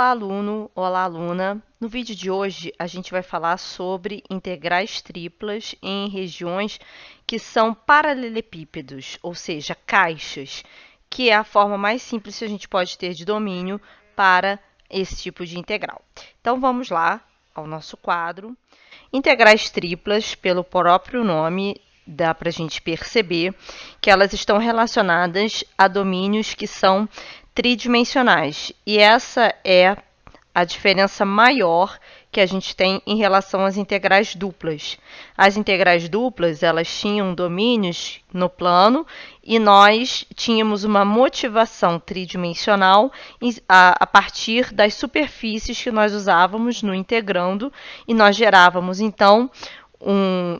Olá, aluno! Olá, aluna! No vídeo de hoje, a gente vai falar sobre integrais triplas em regiões que são paralelepípedos, ou seja, caixas, que é a forma mais simples que a gente pode ter de domínio para esse tipo de integral. Então, vamos lá ao nosso quadro. Integrais triplas, pelo próprio nome, dá para a gente perceber que elas estão relacionadas a domínios que são tridimensionais. E essa é a diferença maior que a gente tem em relação às integrais duplas. As integrais duplas, elas tinham domínios no plano e nós tínhamos uma motivação tridimensional a partir das superfícies que nós usávamos no integrando e nós gerávamos, então,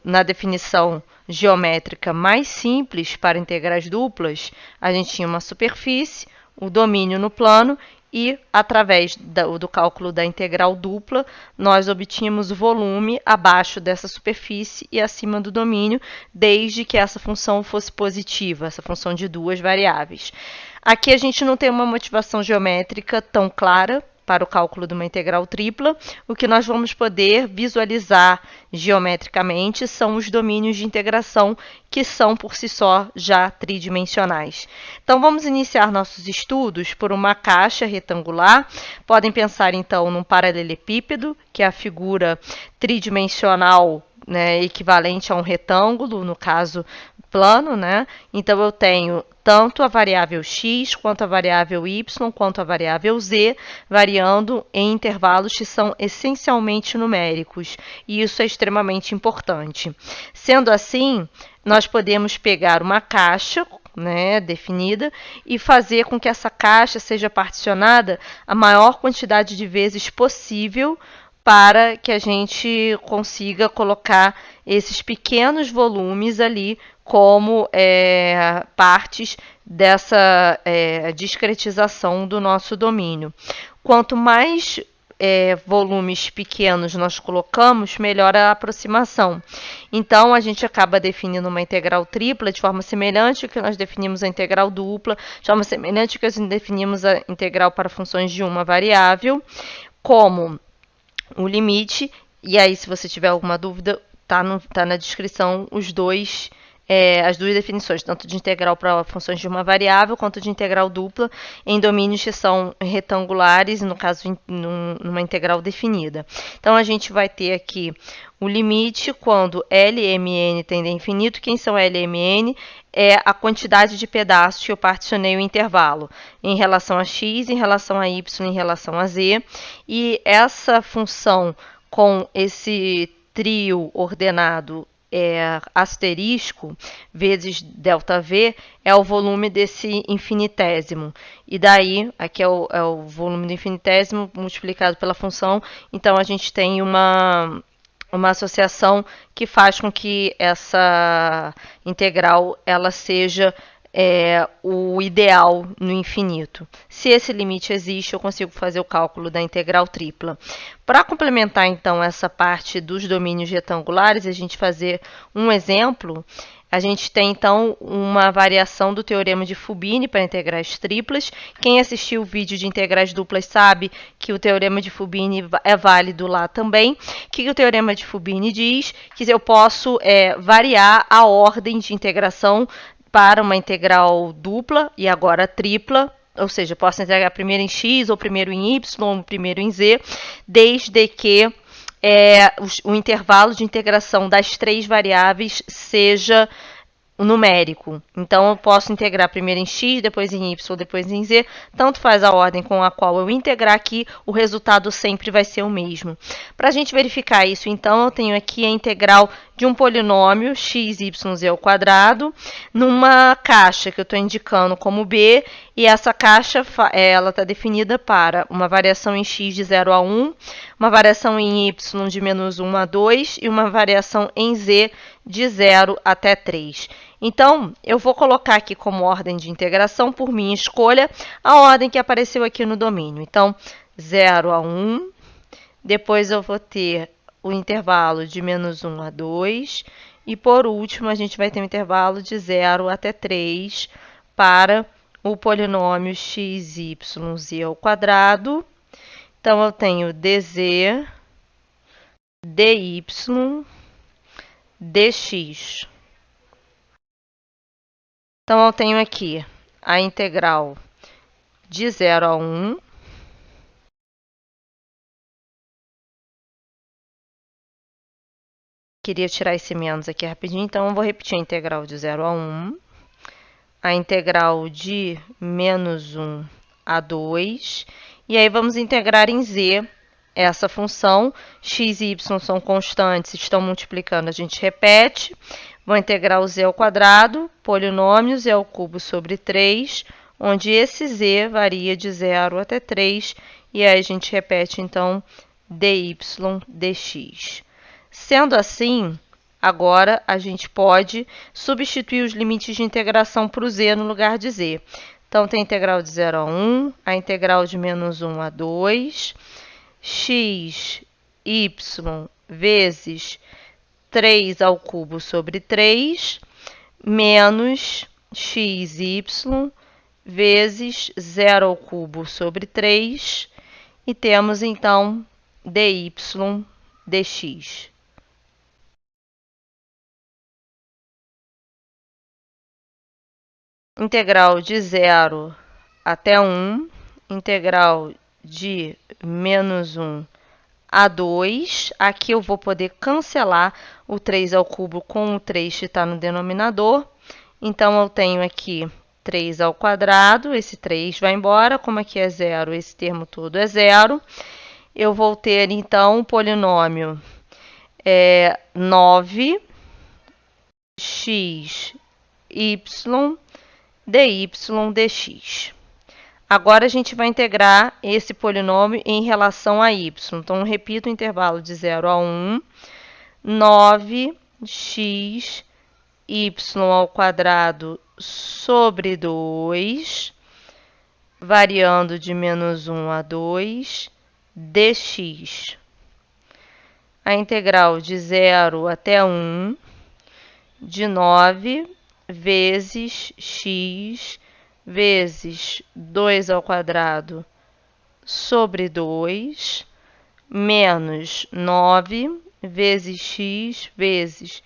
na definição geométrica mais simples para integrais duplas, a gente tinha uma superfície, o domínio no plano e, através do cálculo da integral dupla, nós obtínhamos o volume abaixo dessa superfície e acima do domínio, desde que essa função fosse positiva, essa função de duas variáveis. Aqui a gente não tem uma motivação geométrica tão clara para o cálculo de uma integral tripla. O que nós vamos poder visualizar geometricamente são os domínios de integração, que são por si só já tridimensionais. Então, vamos iniciar nossos estudos por uma caixa retangular. Podem pensar, então, num paralelepípedo, que é a figura tridimensional, né, equivalente a um retângulo, no caso plano, né? Então, eu tenho tanto a variável x, quanto a variável y, quanto a variável z, variando em intervalos que são essencialmente numéricos. E isso é extremamente importante. Sendo assim, nós podemos pegar uma caixa, né, definida, e fazer com que essa caixa seja particionada a maior quantidade de vezes possível para que a gente consiga colocar esses pequenos volumes ali como partes dessa discretização do nosso domínio. Quanto mais volumes pequenos nós colocamos, melhor a aproximação. Então, a gente acaba definindo uma integral tripla de forma semelhante ao que nós definimos a integral dupla, de forma semelhante ao que nós definimos a integral para funções de uma variável, como o limite, e aí se você tiver alguma dúvida, tá na descrição as duas definições, tanto de integral para funções de uma variável, quanto de integral dupla em domínios que são retangulares, no caso, numa integral definida. Então, a gente vai ter aqui o limite quando LMN tende a infinito. Quem são LMN? É a quantidade de pedaços que eu particionei o intervalo em relação a x, em relação a y, em relação a z. E essa função com esse trio ordenado asterisco vezes ΔV é o volume desse infinitésimo. E daí, aqui é o volume do infinitésimo multiplicado pela função. Então, a gente tem uma associação que faz com que essa integral ela seja o ideal no infinito. Se esse limite existe, eu consigo fazer o cálculo da integral tripla. Para complementar, então, essa parte dos domínios retangulares, a gente fazer um exemplo, a gente tem, então, uma variação do teorema de Fubini para integrais triplas. Quem assistiu o vídeo de integrais duplas sabe que o teorema de Fubini é válido lá também. O que o teorema de Fubini diz? Que eu posso variar a ordem de integração para uma integral dupla e agora tripla, ou seja, eu posso integrar primeiro em x, ou primeiro em y, ou primeiro em z, desde que o intervalo de integração das três variáveis seja numérico. Então, eu posso integrar primeiro em x, depois em y, depois em z. Tanto faz a ordem com a qual eu integrar aqui, o resultado sempre vai ser o mesmo. Para a gente verificar isso, então, eu tenho aqui a integral de um polinômio x, y, z ao quadrado, numa caixa que eu estou indicando como B, e essa caixa ela está definida para uma variação em x de 0 a 1, uma variação em y de menos 1 a 2 e uma variação em z de 0 até 3. Então, eu vou colocar aqui como ordem de integração, por minha escolha, a ordem que apareceu aqui no domínio. Então, 0 a 1, depois eu vou ter o intervalo de menos 1 a 2, e por último, a gente vai ter o intervalo de 0 até 3 para o polinômio x, y, z ao quadrado. Então, eu tenho dz, dy, dx. Então, eu tenho aqui a integral de 0 a 1. Queria tirar esse menos aqui rapidinho, então eu vou repetir a integral de 0 a 1. A integral de menos 1 a 2. E aí, vamos integrar em z essa função. X e y são constantes, estão multiplicando, a gente repete. Vou integrar o z ao quadrado, polinômio z ao cubo sobre 3, onde esse z varia de 0 até 3. E aí, a gente repete, então, dy dx. Sendo assim, agora a gente pode substituir os limites de integração para o z no lugar de z. Então, tem a integral de 0 a 1, a integral de menos 1 a 2, x, y vezes 3 ao cubo sobre 3, menos x, y vezes 0 ao cubo sobre 3. E temos, então, dy dx. Integral de 0 até 1, integral de menos 1 a 2. Aqui eu vou poder cancelar o 3 ao cubo com o 3 que está no denominador. Então, eu tenho aqui 3 ao quadrado, esse 3 vai embora, como aqui é 0, esse termo todo é 0. Eu vou ter, então, o polinômio 9, x, y, dy dx. Agora, a gente vai integrar esse polinômio em relação a y. Então, repito o intervalo de 0 a 1, 9x y ao quadrado sobre 2, variando de menos 1 a 2, dx. A integral de 0 até 1, de 9 vezes x vezes 2 ao quadrado sobre 2, menos 9 vezes x vezes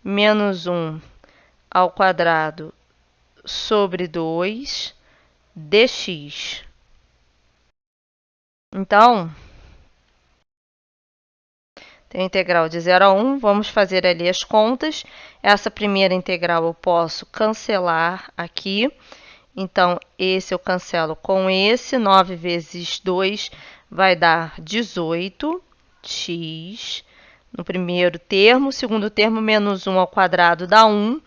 menos 1 ao quadrado sobre 2, dx. Então, tem a integral de 0 a 1, vamos fazer ali as contas. Essa primeira integral eu posso cancelar aqui. Então, esse eu cancelo com esse. 9 vezes 2 vai dar 18x no primeiro termo. Segundo termo, menos 1 ao quadrado dá 1.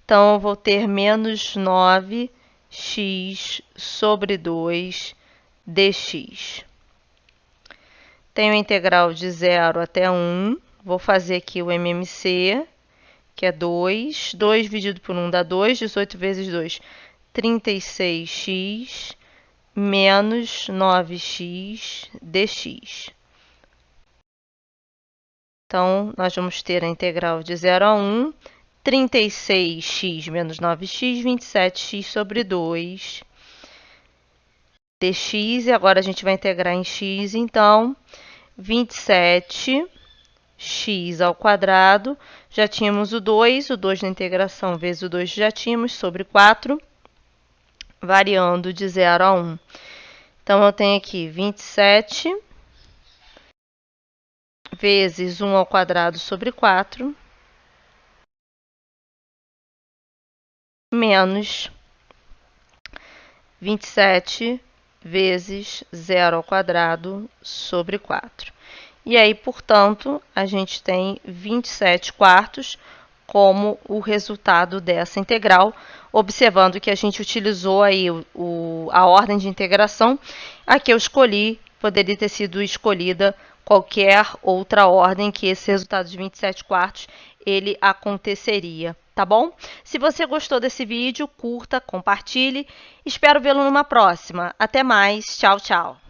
Então, eu vou ter menos 9x sobre 2 dx. Tenho a integral de 0 até 1. Vou fazer aqui o MMC, que é 2. 2 dividido por 1 dá 2. 18 vezes 2, 36x menos 9x dx. Então, nós vamos ter a integral de 0 a 1, 36x menos 9x, 27x sobre 2 dx. E agora a gente vai integrar em x, então, 27x ao quadrado. Já tínhamos o 2 na integração vezes o 2 já tínhamos, sobre 4, variando de 0 a 1. Então, eu tenho aqui 27 vezes 1 ao quadrado sobre 4, menos 27 vezes 0 ao quadrado sobre 4. E aí, portanto, a gente tem 27 quartos como o resultado dessa integral, observando que a gente utilizou aí a ordem de integração. Aqui eu escolhi, poderia ter sido escolhida qualquer outra ordem que esse resultado de 27 quartos ele aconteceria, tá bom? Se você gostou desse vídeo, curta, compartilhe. Espero vê-lo numa próxima. Até mais. Tchau, tchau.